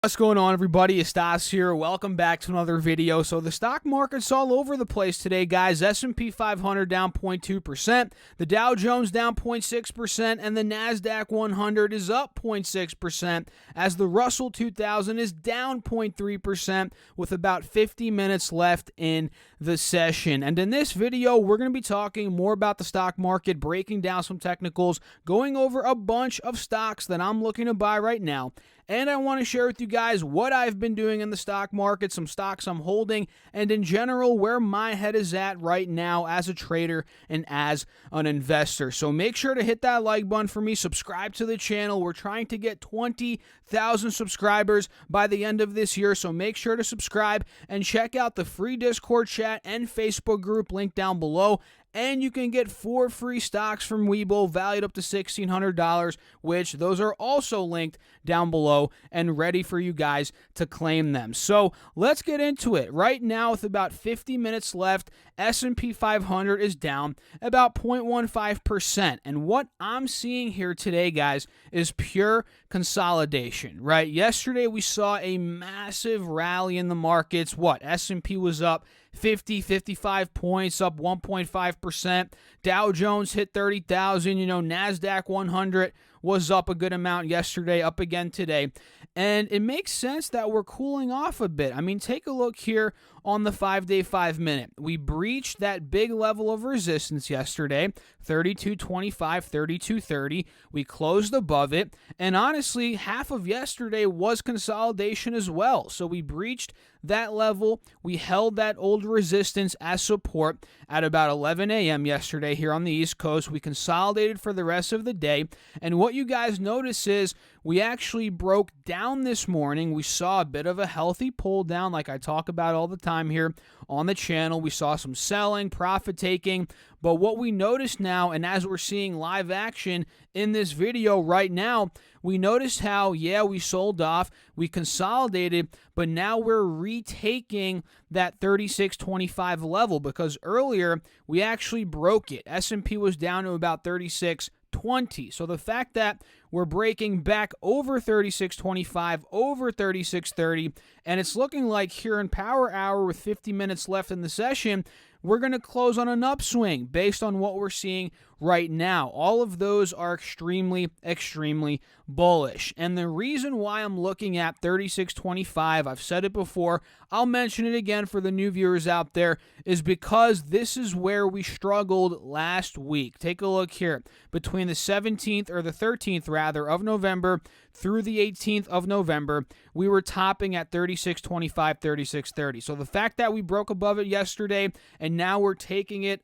What's going on, everybody? It's Stas here. Welcome back to another video. So the stock market's all over the place today, guys. S&P 500 down 0.2%, the Dow Jones down 0.6%, and the Nasdaq 100 is up 0.6%, as the Russell 2000 is down 0.3% with about 50 minutes left in the session. And in this video, we're going to be talking more about the stock market, breaking down some technicals, going over a bunch of stocks that I'm looking to buy right now. And I want to share with you guys what I've been doing in the stock market, some stocks I'm holding, and in general, where my head is at right now as a trader and as an investor. So make sure to hit that like button for me, subscribe to the channel. We're trying to get 20,000 subscribers by the end of this year, so make sure to subscribe and check out the free Discord chat and Facebook group link down below. And you can get 4 free stocks from WeBull valued up to $1,600, which those are also linked down below and ready for you guys to claim them. So let's get into it. Right now, with about 50 minutes left, S&P 500 is down about 0.15%. And what I'm seeing here today, guys, is pure consolidation, right? Yesterday, we saw a massive rally in the markets. S&P was up 55 points, up 1.5%. Dow Jones hit 30,000. Nasdaq 100 was up a good amount yesterday, up again today. And it makes sense that we're cooling off a bit. I mean, take a look here on the 5-day, 5-minute. We breached that big level of resistance yesterday, 32.25, 32.30. We closed above it. And honestly, half of yesterday was consolidation as well. So we breached that level. We held that old resistance as support at about 11 a.m. yesterday here on the East Coast. We consolidated for the rest of the day. And what you guys notice is we actually broke down this morning. We saw a bit of a healthy pull down like I talk about all the time here on the channel. We saw some selling, profit taking. But what we notice now, and as we're seeing live action in this video right now, we noticed how, we sold off, we consolidated, but now we're retaking that 36.25 level because earlier we actually broke it. S&P was down to about 36.20. So the fact that we're breaking back over 36.25, over 36.30, and it's looking like here in Power Hour with 50 minutes left in the session, we're going to close on an upswing based on what we're seeing right now. All of those are extremely, extremely bullish. And the reason why I'm looking at 36.25, I've said it before, I'll mention it again for the new viewers out there, is because this is where we struggled last week. Take a look here. Between the 17th or the 13th rather of November through the 18th of November, we were topping at 36.25, 36.30. So the fact that we broke above it yesterday and now we're taking it,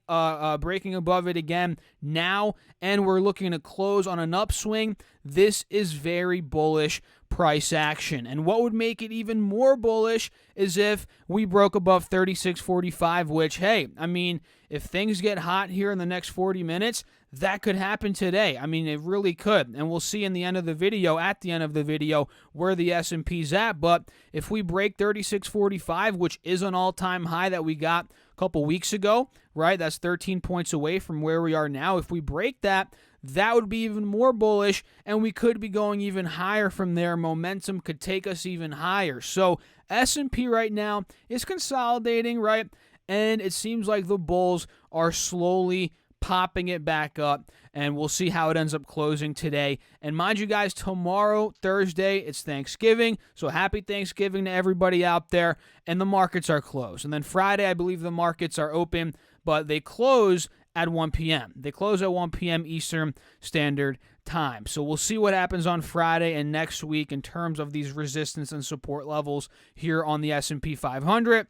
breaking above it again now, and we're looking to close on an upswing, this is very bullish price action. And what would make it even more bullish is if we broke above 36.45, which, hey, I mean, if things get hot here in the next 40 minutes, that could happen today. I mean, it really could. And we'll see in the end of the video, where the S&P's at. But if we break 36.45, which is an all-time high that we got a couple weeks ago, right? That's 13 points away from where we are now. If we break that, that would be even more bullish, and we could be going even higher from there. Momentum could take us even higher. So S&P right now is consolidating, right? And it seems like the bulls are slowly popping it back up, and we'll see how it ends up closing today. And mind you guys, tomorrow, Thursday, it's Thanksgiving, so happy Thanksgiving to everybody out there, and the markets are closed. And then Friday, I believe the markets are open, but they close at 1 p.m. They close at 1 p.m. Eastern Standard Time. So we'll see what happens on Friday and next week in terms of these resistance and support levels here on the S&P 500.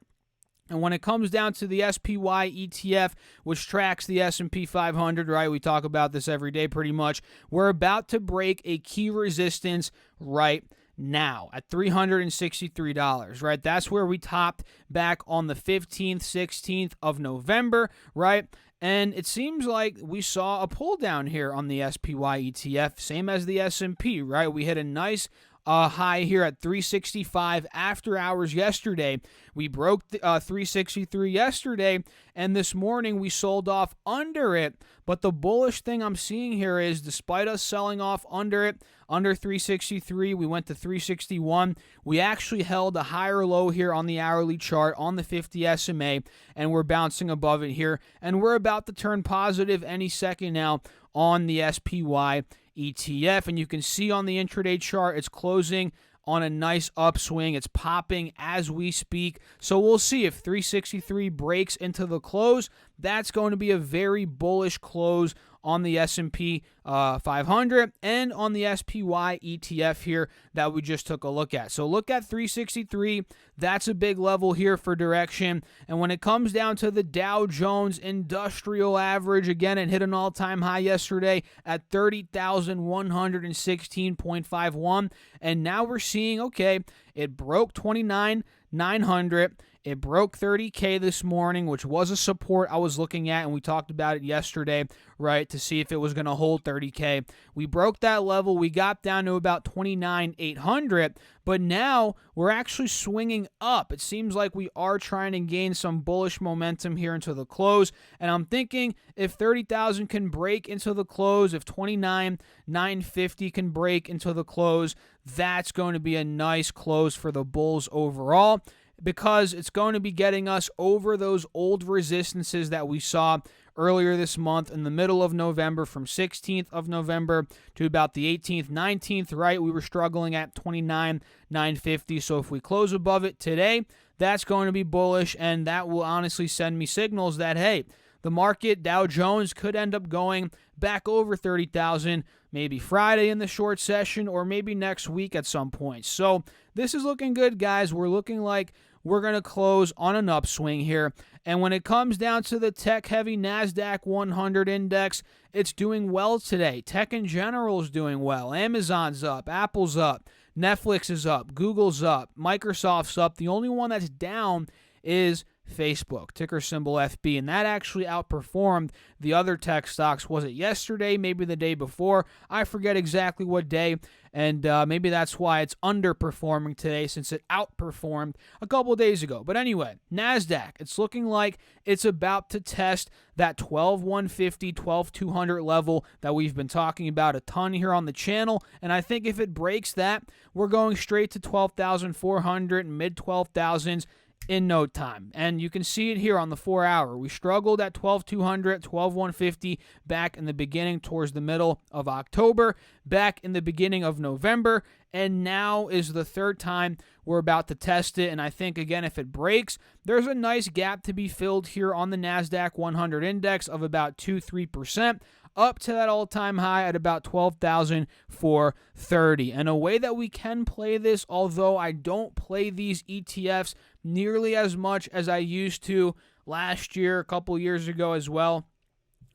And when it comes down to the SPY ETF, which tracks the S&P 500, right, we talk about this every day pretty much, we're about to break a key resistance right now at $363, right? That's where we topped back on the 15th, 16th of November, right? And it seems like we saw a pull down here on the SPY ETF, same as the S&P, right? We hit a nice high here at 365 after hours yesterday. We broke 363 yesterday, and this morning we sold off under it. But the bullish thing I'm seeing here is, despite us selling off under it, under 363, we went to 361. We actually held a higher low here on the hourly chart on the 50 SMA, and we're bouncing above it here. And we're about to turn positive any second now on the SPY ETF. And you can see on the intraday chart, it's closing on a nice upswing. It's popping as we speak. So we'll see if 363 breaks into the close. That's going to be a very bullish close on the S&P 500 and on the SPY ETF here that we just took a look at. So look at 363. That's a big level here for direction. And when it comes down to the Dow Jones Industrial Average, again, it hit an all-time high yesterday at 30,116.51. And now we're seeing, okay, it broke 29,900. It broke 30K this morning, which was a support I was looking at, and we talked about it yesterday, right, to see if it was going to hold 30K. We broke that level. We got down to about 29,800, but now we're actually swinging up. It seems like we are trying to gain some bullish momentum here into the close, and I'm thinking if 30,000 can break into the close, if 29,950 can break into the close, that's going to be a nice close for the bulls overall, because it's going to be getting us over those old resistances that we saw earlier this month in the middle of November, from 16th of November to about the 18th, 19th, right? We were struggling at 29,950. So if we close above it today, that's going to be bullish, and that will honestly send me signals that, hey, the market, Dow Jones, could end up going back over 30,000 maybe Friday in the short session, or maybe next week at some point. So this is looking good, guys. We're looking like we're going to close on an upswing here. And when it comes down to the tech-heavy Nasdaq 100 index, it's doing well today. Tech in general is doing well. Amazon's up, Apple's up, Netflix is up, Google's up, Microsoft's up. The only one that's down is Facebook, ticker symbol FB, and that actually outperformed the other tech stocks. Was it yesterday, maybe the day before? I forget exactly what day, and maybe that's why it's underperforming today, since it outperformed a couple days ago. But anyway, Nasdaq, it's looking like it's about to test that 12,150, 12,200 level that we've been talking about a ton here on the channel, and I think if it breaks that, we're going straight to 12,400, mid-12,000s in no time. And you can see it here on the 4-hour. We struggled at 12,200, 12,150 back in the beginning, towards the middle of October, back in the beginning of November, and now is the third time we're about to test it. And I think, again, if it breaks, there's a nice gap to be filled here on the NASDAQ 100 index of about 2-3%. Up to that all-time high at about 12,430. And a way that we can play this, although I don't play these ETFs nearly as much as I used to last year, a couple years ago as well,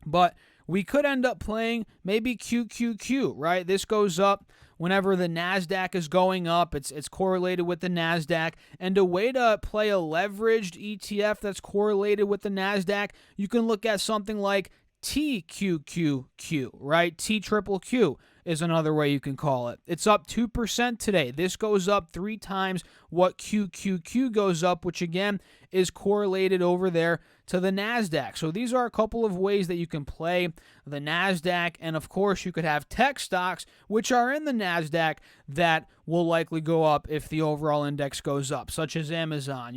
but we could end up playing maybe QQQ, right? This goes up whenever the NASDAQ is going up. It's correlated with the NASDAQ. And a way to play a leveraged ETF that's correlated with the NASDAQ, you can look at something like TQQQ, right? TQQQ is another way you can call it. It's up 2% today. This goes up 3 times what QQQ goes up, which again is correlated over there to the NASDAQ. So these are a couple of ways that you can play the NASDAQ. And of course, you could have tech stocks, which are in the NASDAQ, that will likely go up if the overall index goes up, such as Amazon,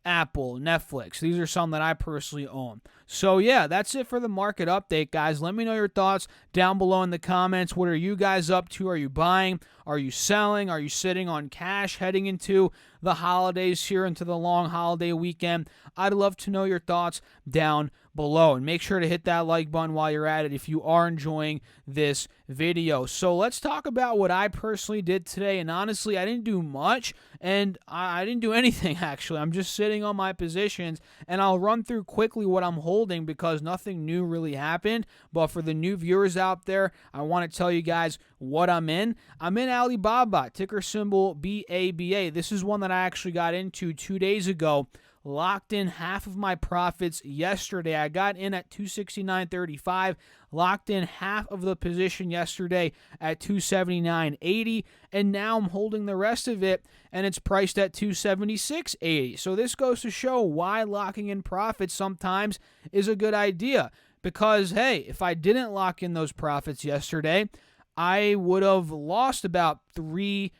Apple, Netflix. These are some that I personally own. So yeah, that's it for the market update, guys. Let me know your thoughts down below in the comments. What are you guys up to? Are you buying? Are you selling? Are you sitting on cash heading into the holidays here, into the long holiday weekend? I'd love to know your thoughts down below. And make sure to hit that like button while you're at it if you are enjoying this video. So let's talk about what I personally did today. And honestly, I didn't do much, and I didn't do anything actually. I'm just sitting on my positions, and I'll run through quickly what I'm holding because nothing new really happened. But for the new viewers out there, I want to tell you guys what I'm in. I'm in Alibaba, ticker symbol BABA. This is one that I actually got into 2 days ago. locked in half of my profits yesterday. I got in at 269.35, locked in half of the position yesterday at 279.80, and now I'm holding the rest of it, and it's priced at 276.80. So this goes to show why locking in profits sometimes is a good idea. Because, hey, if I didn't lock in those profits yesterday, I would have lost about $3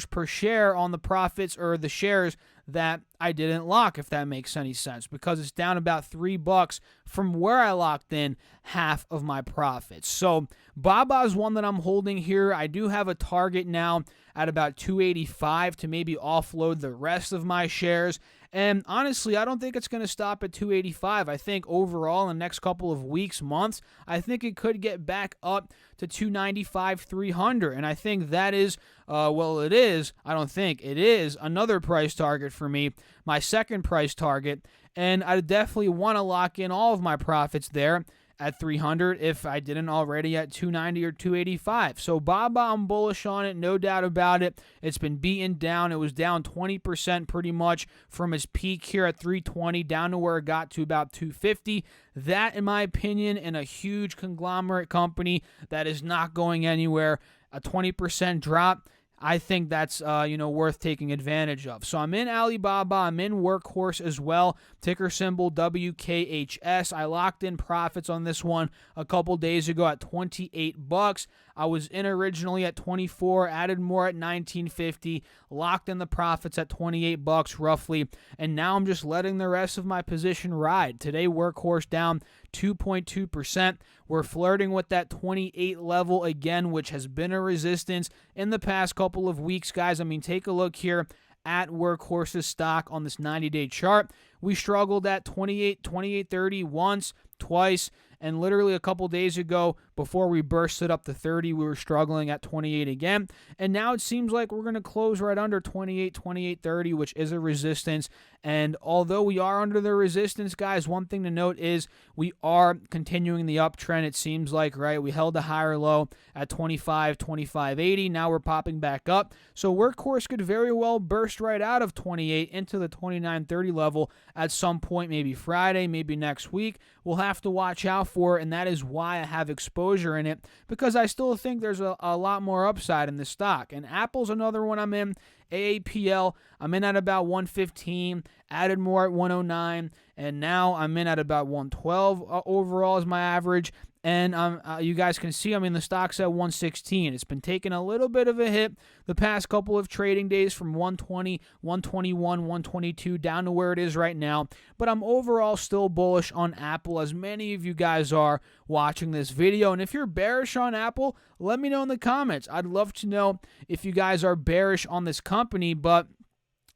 per share on the profits or the shares that I didn't lock, if that makes any sense, because it's down about $3 from where I locked in half of my profits. So BABA is one that I'm holding here. I do have a target now at about 285 to maybe offload the rest of my shares. And honestly, I don't think it's going to stop at 285. I think overall in the next couple of weeks, months, I think it could get back up to 295, 300. And I think that is, it is, I don't think, it is another price target for me, my second price target. And I definitely want to lock in all of my profits there at 300 if I didn't already at 290 or 285. So BABA, I'm bullish on it, no doubt about it. It's been beaten down. It was down 20% pretty much from its peak here at 320 down to where it got to about 250. That, in my opinion, in a huge conglomerate company that is not going anywhere, a 20% drop, I think that's worth taking advantage of. So I'm in Alibaba. I'm in Workhorse as well. Ticker symbol WKHS. I locked in profits on this one a couple days ago at $28. I was in originally at 24, added more at 19.50, locked in the profits at $28 roughly, and now I'm just letting the rest of my position ride. Today, Workhorse down 2.2%. We're flirting with that 28 level again, which has been a resistance in the past couple of weeks, guys. I mean, take a look here at Workhorse's stock on this 90-day chart. We struggled at 28.30 once, twice, and literally a couple days ago, before we bursted up to 30, we were struggling at 28 again. And now it seems like we're going to close right under 28.30, which is a resistance. And although we are under the resistance, guys, one thing to note is we are continuing the uptrend, it seems like, right? We held a higher low at 25.80. Now we're popping back up. So Workhorse could very well burst right out of 28 into the 29.30 level at some point, maybe Friday, maybe next week. We'll have to watch out for it, and that is why I have exposure in it, because I still think there's a lot more upside in the stock. And Apple's another one I'm in. AAPL, I'm in at about 115, added more at 109, and now I'm in at about 112 overall is my average. And you guys can see, I mean, the stock's at 116. It's been taking a little bit of a hit the past couple of trading days from 120, 121, 122 down to where it is right now. But I'm overall still bullish on Apple, as many of you guys are watching this video. And if you're bearish on Apple, let me know in the comments. I'd love to know if you guys are bearish on this company. But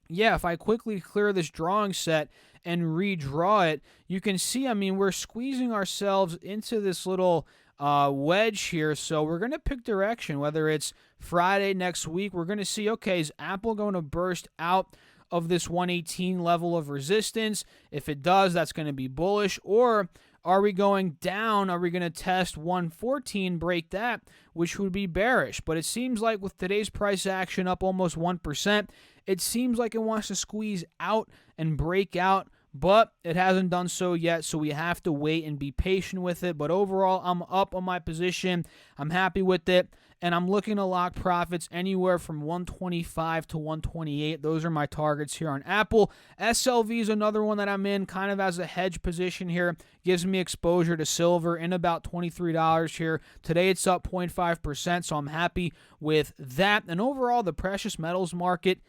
yeah, if I quickly clear this drawing set and redraw it, you can see, I mean, we're squeezing ourselves into this little wedge here. So we're going to pick direction, whether it's Friday next week. We're going to see, okay, is Apple going to burst out of this 118 level of resistance? If it does, that's going to be bullish. Or are we going down? Are we going to test 114, break that, which would be bearish? But it seems like with today's price action up almost 1%, it seems like it wants to squeeze out and break out, but it hasn't done so yet, so we have to wait and be patient with it. But overall, I'm up on my position. I'm happy with it, and I'm looking to lock profits anywhere from 125 to 128. Those are my targets here on Apple. SLV is another one that I'm in kind of as a hedge position here. Gives me exposure to silver in about $23 here. Today it's up 0.5%, so I'm happy with that. And overall, the precious metals markets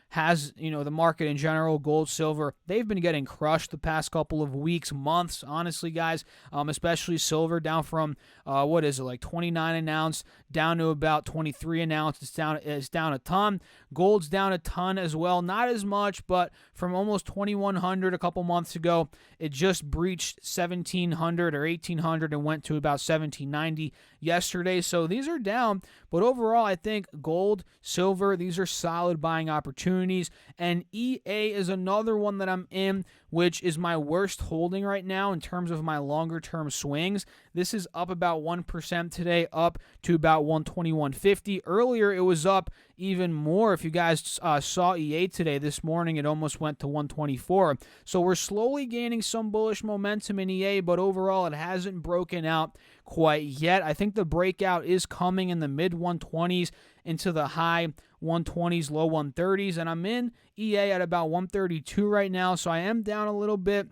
has, the market in general, gold, silver, they've been getting crushed the past couple of weeks, months, honestly, guys, especially silver down from, like 29 an ounce down to about 23 an ounce. It's down a ton. Gold's down a ton as well. Not as much, but from almost 2,100 a couple months ago, it just breached 1,700 or 1,800 and went to about 1,790 yesterday. So these are down, but overall, I think gold, silver, these are solid buying opportunities. opportunities. And EA is another one that I'm in, which is my worst holding right now in terms of my longer-term swings. This is up about 1% today, up to about 121.50. Earlier, it was up even more. If you guys saw EA today, this morning, it almost went to 124. So we're slowly gaining some bullish momentum in EA, but overall, it hasn't broken out quite yet. I think the breakout is coming in the mid-120s into the high 120s, low 130s, and I'm in EA at about 132 right now, so I am down a little bit.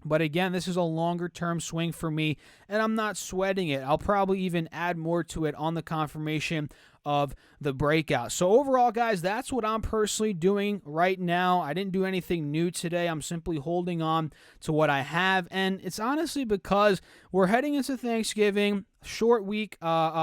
But again, this is a longer-term swing for me, and I'm not sweating it. I'll probably even add more to it on the confirmation of the breakout. So overall, guys, that's what I'm personally doing right now. I didn't do anything new today. I'm simply holding on to what I have, and it's honestly because we're heading into Thanksgiving, short week,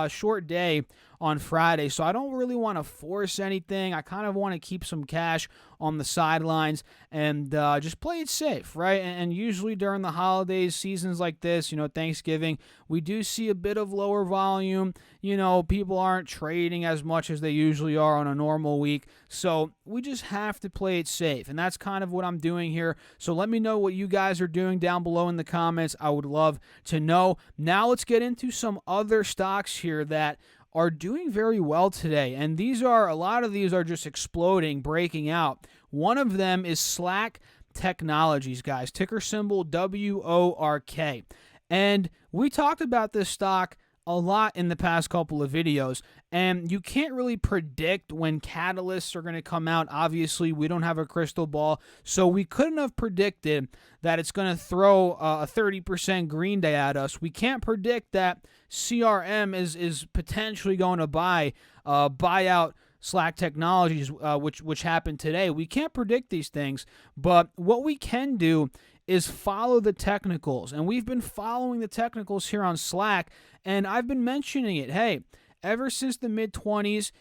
short day on Friday, so I don't really want to force anything. I kind of want to keep some cash on the sidelines and just play it safe, right? And usually during the holidays, seasons like this, Thanksgiving, we do see a bit of lower volume. People aren't trading as much as they usually are on a normal week, so we just have to play it safe, and that's kind of what I'm doing here. So let me know what you guys are doing down below in the comments. I would love to know. Now let's get into some other stocks here that are doing very well today, and a lot of these are just exploding, breaking out. One of them is SRAC Technologies, guys, ticker symbol WORK, and we talked about this stock a lot in the past couple of videos, and you can't really predict when catalysts are going to come out. Obviously, we don't have a crystal ball, so we couldn't have predicted that it's going to throw a 30% green day at us. We can't predict that CRM is potentially going to buy out SRAC Technologies, which happened today. We can't predict these things, but what we can do is follow the technicals, and we've been following the technicals here on SRAC, and I've been mentioning it. Hey, ever since the mid-20s,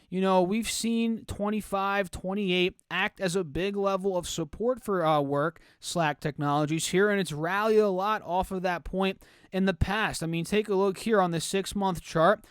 we've seen 25, 28 act as a big level of support for SRAC Technologies here, and it's rallied a lot off of that point in the past. I mean, take a look here on the 6-month chart.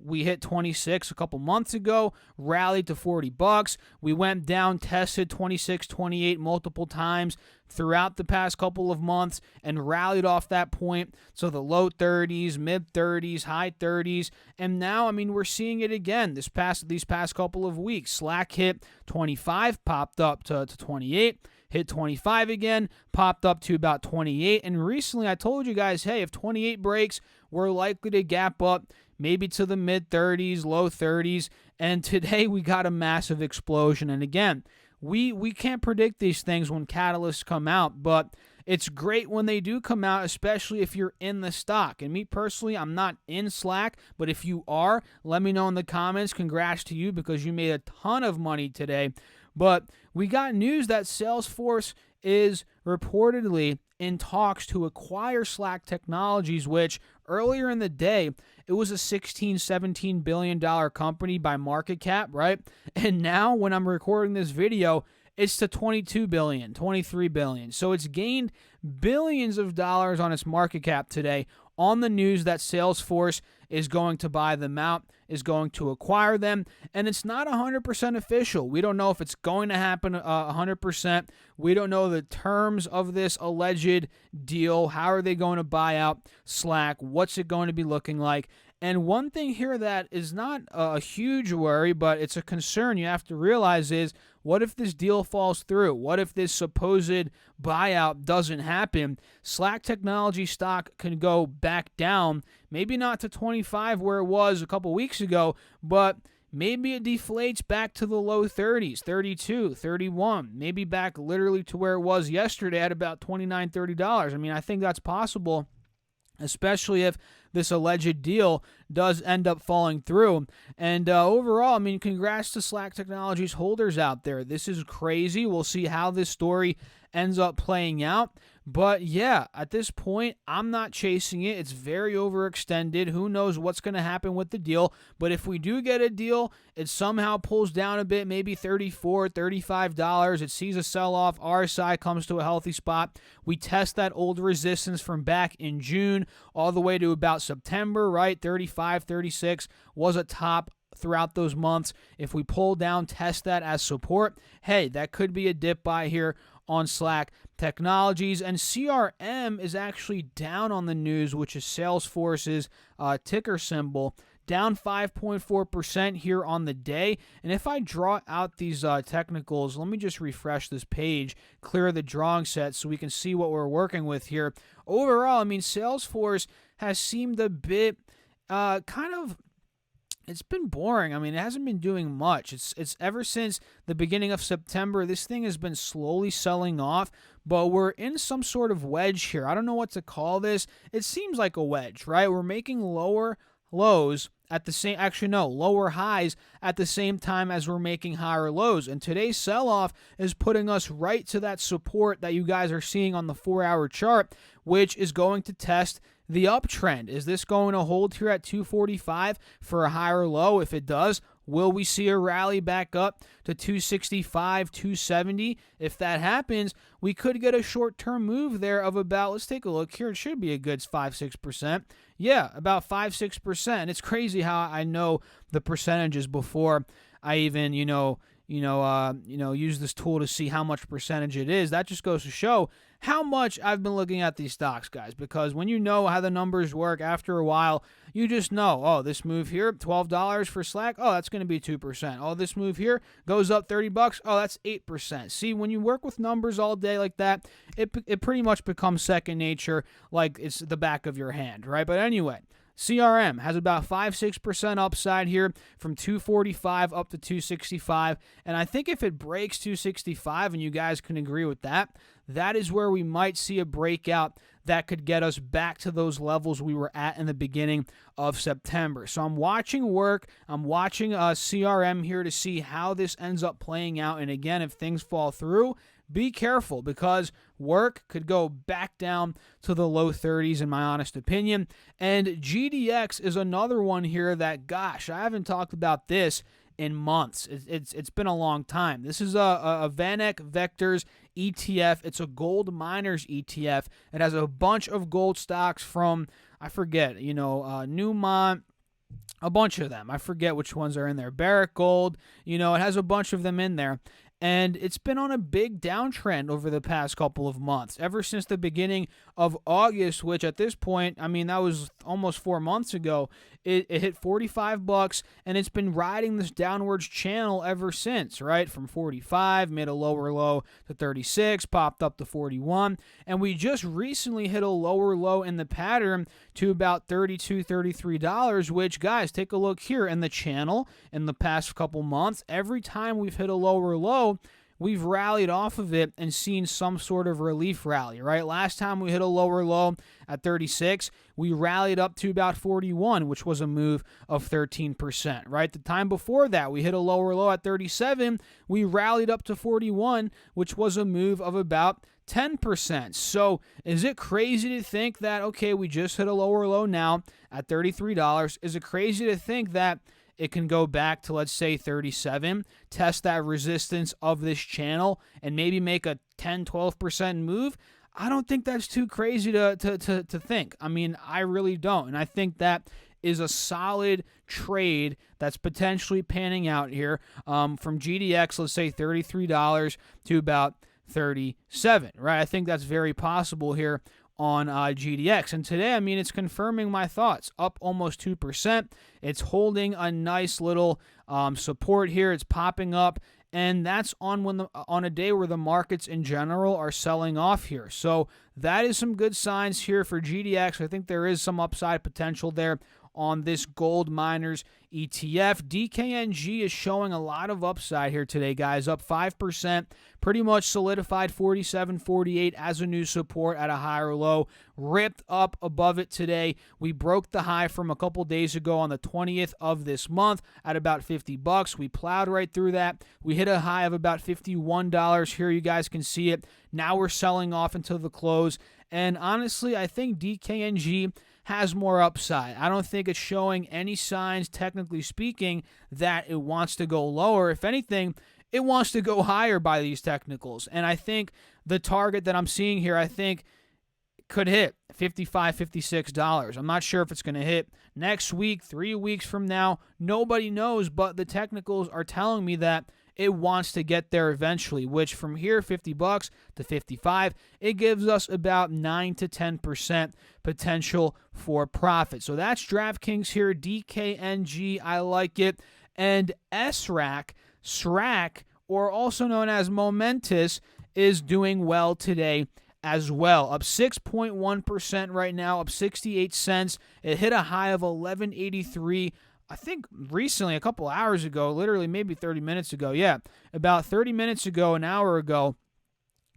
We hit 26 a couple months ago, rallied to $40. We went down, tested 26, 28 multiple times throughout the past couple of months and rallied off that point. So the low 30s, mid 30s, high 30s, and now, we're seeing it again these past couple of weeks. SRAC hit 25, popped up to 28. Hit 25 again, popped up to about 28, and recently I told you guys, hey, if 28 breaks, we're likely to gap up maybe to the mid-30s, low 30s, and today we got a massive explosion. And again, we can't predict these things when catalysts come out, but it's great when they do come out, especially if you're in the stock. And me personally, I'm not in SRAC, but if you are, let me know in the comments. Congrats to you because you made a ton of money today. But we got news that Salesforce is reportedly in talks to acquire SRAC Technologies, which earlier in the day, it was a $16-17 billion company by market cap, right? And now when I'm recording this video, it's to $22 billion, $23 billion. So it's gained billions of dollars on its market cap today on the news that Salesforce is going to buy them out, is going to acquire them, and it's not 100% official. We don't know if it's going to happen 100%. We don't know the terms of this alleged deal. How are they going to buy out SRAC? What's it going to be looking like? And one thing here that is not a huge worry, but it's a concern you have to realize is, what if this deal falls through? What if this supposed buyout doesn't happen? SRAC Technology stock can go back down, maybe not to 25 where it was a couple weeks ago, but maybe it deflates back to the low 30s, 32, 31, maybe back literally to where it was yesterday at about $29, $30. I think that's possible, especially if this alleged deal does end up falling through. And overall, congrats to SRAC Technologies holders out there. This is crazy. We'll see how this story ends up playing out. But yeah, at this point, I'm not chasing it. It's very overextended. Who knows what's going to happen with the deal? But if we do get a deal, it somehow pulls down a bit, maybe $34, $35. It sees a sell-off. RSI comes to a healthy spot. We test that old resistance from back in June all the way to about September, right? 35, 36 was a top throughout those months. If we pull down, test that as support, hey, that could be a dip buy here on SRAC Technologies. And CRM is actually down on the news, which is Salesforce's ticker symbol, down 5.4% here on the day. And if I draw out these technicals, let me just refresh this page, clear the drawing set so we can see what we're working with here. Overall, I mean, Salesforce has seemed a bit it's been boring. I mean, it hasn't been doing much. It's ever since the beginning of September, this thing has been slowly selling off, but we're in some sort of wedge here. I don't know what to call this. It seems like a wedge, right? We're making lower lows at the same, actually no, lower highs at the same time as we're making higher lows. And today's sell-off is putting us right to that support that you guys are seeing on the 4-hour chart, which is going to test the uptrend. Is this going to hold here at 245 for a higher low? If it does, will we see a rally back up to 265, 270? If that happens, we could get a short-term move there of about, let's take a look here. It should be a good 5-6%. Yeah, about 5-6%. It's crazy how I know the percentages before I even, use this tool to see how much percentage it is. That just goes to show how much I've been looking at these stocks, guys, because when you know how the numbers work, after a while, you just know, oh, this move here, $12 for SRAC, oh, that's going to be 2%. Oh, this move here goes up $30, oh, that's 8%. See, when you work with numbers all day like that, it pretty much becomes second nature, like it's the back of your hand, right? But anyway, CRM has about 5-6% upside here from 245 up to 265. And I think if it breaks 265, and you guys can agree with that, that is where we might see a breakout that could get us back to those levels we were at in the beginning of September. So I'm watching work. I'm watching CRM here to see how this ends up playing out. And again, if things fall through, be careful, because work could go back down to the low 30s in my honest opinion. And GDX is another one here that, gosh, I haven't talked about this in months. It's been a long time. This is a VanEck Vectors ETF. It's a gold miners ETF. It has a bunch of gold stocks from, I forget, Newmont, a bunch of them. I forget which ones are in there. Barrick Gold, it has a bunch of them in there. And it's been on a big downtrend over the past couple of months, ever since the beginning of August, which at this point, I mean, that was almost 4 months ago. It hit $45, and it's been riding this downwards channel ever since, right? From 45, made a lower low to 36, popped up to 41, and we just recently hit a lower low in the pattern to about $32, $33, which, guys, take a look here in the channel in the past couple months. Every time we've hit a lower low, we've rallied off of it and seen some sort of relief rally, right? Last time we hit a lower low at 36, we rallied up to about 41, which was a move of 13%, right? The time before that, we hit a lower low at 37, we rallied up to 41, which was a move of about 10%. So is it crazy to think that, okay, we just hit a lower low now at $33? Is it crazy to think that it can go back to, let's say, 37, test that resistance of this channel, and maybe make a 10, 12% move? I don't think that's too crazy to think. I mean, I really don't. And I think that is a solid trade that's potentially panning out here from GDX, let's say $33 to about 37, right? I think that's very possible here on GDX. And today, I mean, it's confirming my thoughts, up almost 2%. It's holding a nice little support here. It's popping up, and that's on a day where the markets in general are selling off here. So that is some good signs here for GDX. I think there is some upside potential there on this gold miners ETF. DKNG is showing a lot of upside here today, guys, up 5%, pretty much solidified 47.48 as a new support at a higher low, ripped up above it today. We broke the high from a couple days ago on the 20th of this month at about $50. We plowed right through that. We hit a high of about $51 here. You guys can see it. Now we're selling off until the close. And honestly, I think DKNG has more upside. I don't think it's showing any signs, technically speaking, that it wants to go lower. If anything, it wants to go higher by these technicals. And I think the target that I'm seeing here, I think could hit $55, $56. I'm not sure if it's going to hit next week, 3 weeks from now. Nobody knows, but the technicals are telling me that it wants to get there eventually, which from here, $50 to $55, it gives us about 9 to 10% potential for profit. So that's DraftKings here, DKNG, I like it. And SRAC, or also known as Momentus, is doing well today as well. Up 6.1% right now, up 68 cents. It hit a high of 11.83, I think recently, a couple hours ago, literally maybe 30 minutes ago. Yeah, about 30 minutes ago, an hour ago,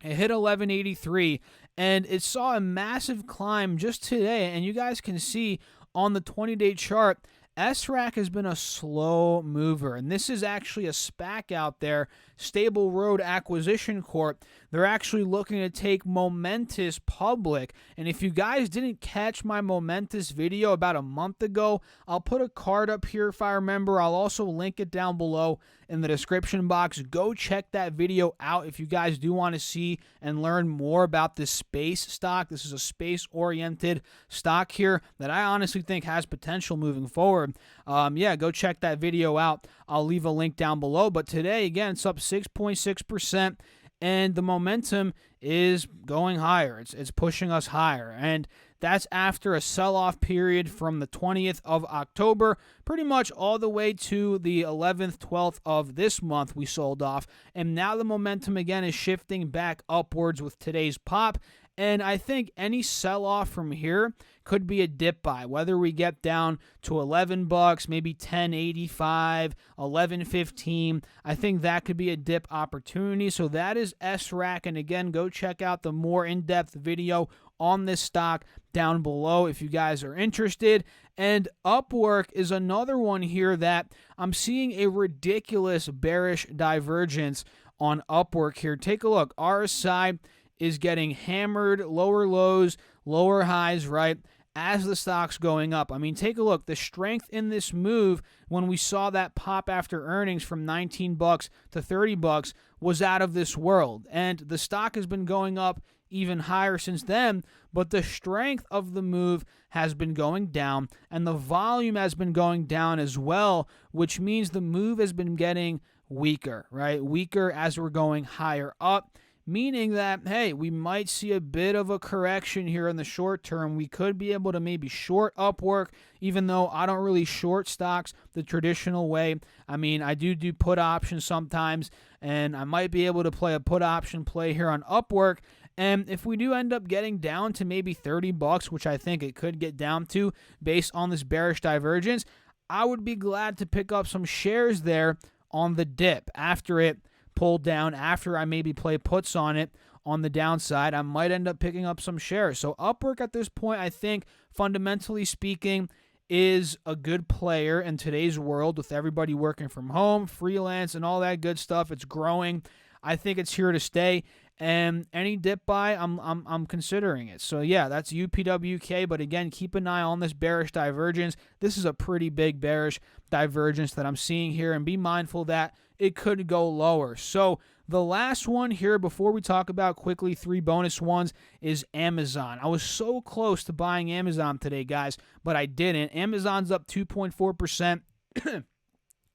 it hit 11.83, and it saw a massive climb just today. And you guys can see on the 20-day chart, SRAC has been a slow mover, and this is actually a SPAC out there, Stable Road Acquisition Corp. They're actually looking to take Momentus public, and if you guys didn't catch my Momentus video about a month ago, I'll put a card up here if I remember. I'll also link it down below in the description box. Go check that video out if you guys do want to see and learn more about this space stock. This is a space-oriented stock here that I honestly think has potential moving forward. Yeah, go check that video out. I'll leave a link down below. But today, again, it's up 6.6%, and the momentum is going higher. It's pushing us higher, and that's after a sell-off period from the 20th of October, pretty much all the way to the 11th, 12th of this month we sold off. And now the momentum again is shifting back upwards with today's pop. And I think any sell-off from here could be a dip buy, whether we get down to $11, maybe $10.85, $11.15. I think that could be a dip opportunity. So that is SRAC. And again, go check out the more in-depth video on this stock down below if you guys are interested. And Upwork is another one here that I'm seeing a ridiculous bearish divergence on Upwork here. Take a look. RSI is getting hammered, lower lows, lower highs, right, as the stock's going up. I mean, take a look. The strength in this move when we saw that pop after earnings from $19 to $30 was out of this world. And the stock has been going up even higher since then, but the strength of the move has been going down, and the volume has been going down as well, which means the move has been getting weaker, right? Weaker as we're going higher up, meaning that, hey, we might see a bit of a correction here in the short term. We could be able to maybe short Upwork, even though I don't really short stocks the traditional way. I mean, I do put options sometimes, and I might be able to play a put option play here on Upwork. And if we do end up getting down to maybe $30, which I think it could get down to based on this bearish divergence, I would be glad to pick up some shares there on the dip after it pulled down, after I maybe play puts on it on the downside. I might end up picking up some shares. So Upwork at this point, I think, fundamentally speaking, is a good player in today's world with everybody working from home, freelance, and all that good stuff. It's growing. I think it's here to stay. And any dip buy, I'm considering it. So yeah, that's UPWK. But again, keep an eye on this bearish divergence. This is a pretty big bearish divergence that I'm seeing here, and be mindful that it could go lower. So the last one here before we talk about quickly 3 bonus ones is Amazon. I was so close to buying Amazon today, guys, but I didn't. Amazon's up 2.4%.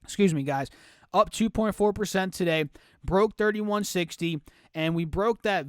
Excuse me, guys. Up 2.4% today, broke 3160, and we broke that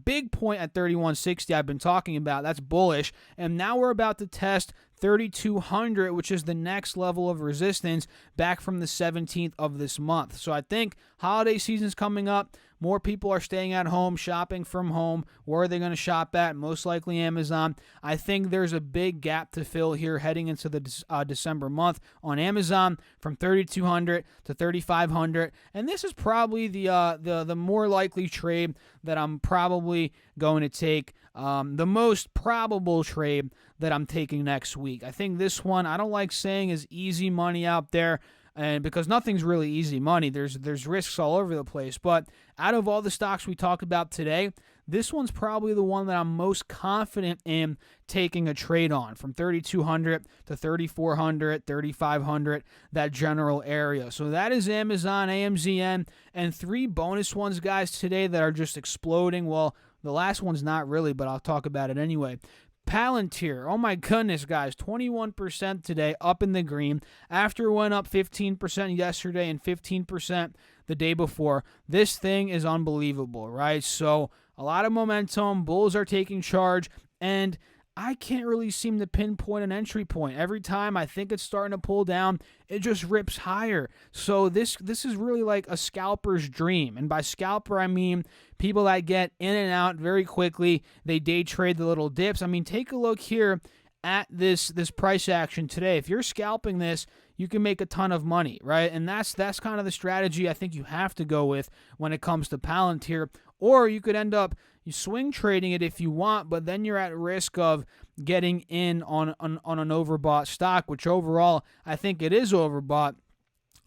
big point at 3160 I've been talking about. That's bullish, and now we're about to test 3200, which is the next level of resistance back from the 17th of this month. So I think holiday season's coming up. More people are staying at home, shopping from home. Where are they going to shop at? Most likely Amazon. I think there's a big gap to fill here heading into the December month on Amazon from 3,200 to 3,500. And this is probably the more likely trade that I'm probably going to take. The most probable trade that I'm taking next week. I think this one, I don't like saying is easy money out there, and because nothing's really easy money. There's risks all over the place. But out of all the stocks we talked about today, this one's probably the one that I'm most confident in taking a trade on, from 3,200 to 3,400, 3,500, that general area. So that is Amazon, AMZN, and 3 bonus ones, guys, today that are just exploding. Well, The last one's not really, but I'll talk about it anyway. Palantir, oh my goodness, guys, 21% today, up in the green, after it went up 15% yesterday and 15% the day before. This thing is unbelievable, right? So a lot of momentum, bulls are taking charge, and I can't really seem to pinpoint an entry point. Every time I think it's starting to pull down, it just rips higher. So this is really like a scalper's dream. And by scalper, I mean people that get in and out very quickly. They day trade the little dips. I mean, take a look here at this price action today. If you're scalping this, you can make a ton of money, right? And that's kind of the strategy I think you have to go with when it comes to Palantir. Or you could end up swing trading it if you want, but then you're at risk of getting in on an overbought stock, which overall I think it is overbought.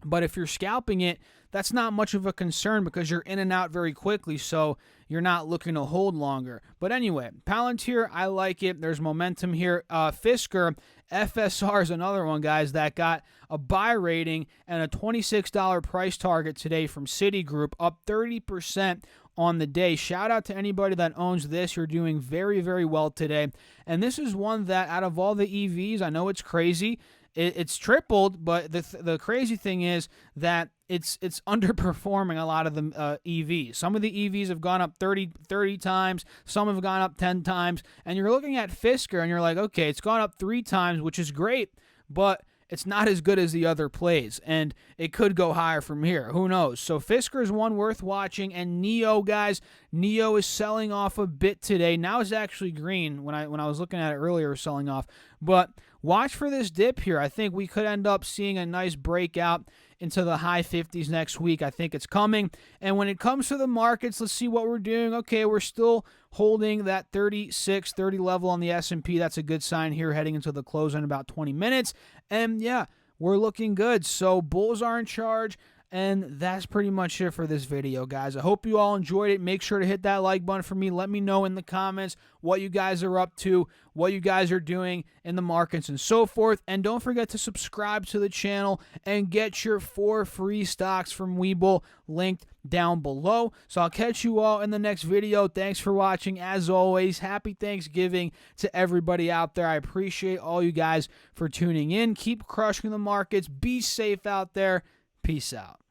But if you're scalping it, that's not much of a concern because you're in and out very quickly, so you're not looking to hold longer. But anyway, Palantir, I like it. There's momentum here. Fisker, FSR is another one, guys, that got a buy rating and a $26 price target today from Citigroup, up 30% on the day. Shout out to anybody that owns this. You're doing very, very well today. And this is one that out of all the EVs, I know it's crazy. It's tripled, but the crazy thing is that it's underperforming a lot of the EVs. Some of the EVs have gone up 30 times. Some have gone up 10 times. And you're looking at Fisker and you're like, okay, it's gone up 3 times, which is great, but it's not as good as the other plays, and it could go higher from here. Who knows? So Fisker is one worth watching, and NIO, guys, NIO is selling off a bit today. Now it's actually green. When I was looking at it earlier, it was selling off. But watch for this dip here. I think we could end up seeing a nice breakout into the high 50s next week. I think it's coming. And when it comes to the markets, let's see what we're doing. Okay, we're still holding that 3630 level on the S&P. That's a good sign here heading into the close in about 20 minutes. And yeah, we're looking good. So bulls are in charge. And that's pretty much it for this video, guys. I hope you all enjoyed it. Make sure to hit that like button for me. Let me know in the comments what you guys are up to, what you guys are doing in the markets and so forth. And don't forget to subscribe to the channel and get your 4 free stocks from WeBull linked down below. So I'll catch you all in the next video. Thanks for watching. As always, happy Thanksgiving to everybody out there. I appreciate all you guys for tuning in. Keep crushing the markets. Be safe out there. Peace out.